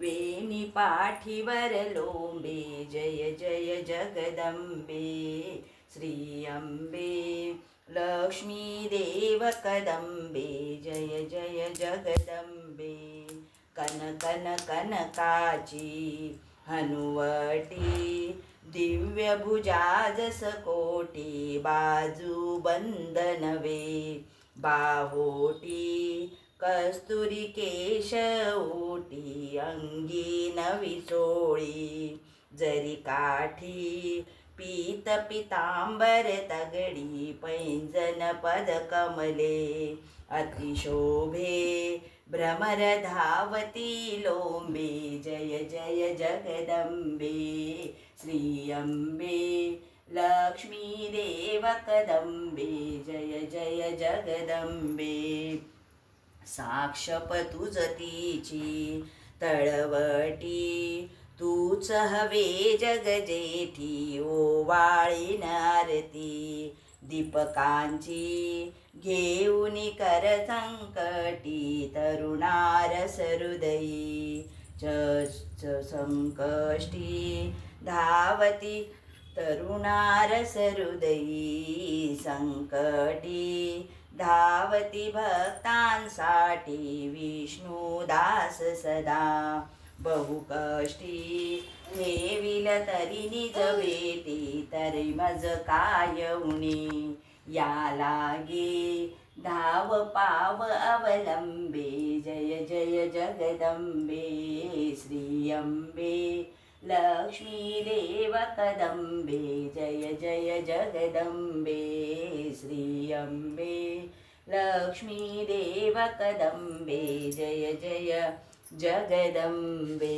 वेणी पाठीवर लोंबे जय जय जगदंबे श्री अंबे लक्ष्मी देव कदंबे जय जय जगदंबे कन कन कनकाची हनुवटी दिव्य भुजाजस कोटी बाजू बंदनवे बाहोटी कस्तुरी केश ओटी अंगी नवी चोळी जरी काठी पीत पितांबर तगडी पैंजन पद कमले अतिशोभे भ्रमर धावती लोंबे जय जय जगदंबे श्री अंबे लक्ष्मी देव कदंबे जय जय जगदंबे साक्षप तुझ तिची तळवटी तूच हवे जगजेठी ओवाळीन आरती दीपकांची घेऊन कर संकटी तरुणारस हृदयी संकष्टी धावती तरुणारस हृदयी संकटी धावती भक्तांसाठी विष्णुदास सदा बहुकष्टी ठेविल तरी निज भेटी तरी मज काय उणी या लागे धाव पाव अवलंबे जय जय जगदंबे श्री अंबे लक्ष्मी देव कदंबे जय जय जगदंबे श्री अंबे लक्ष्मी देव कदंबे जय जय जगदंबे।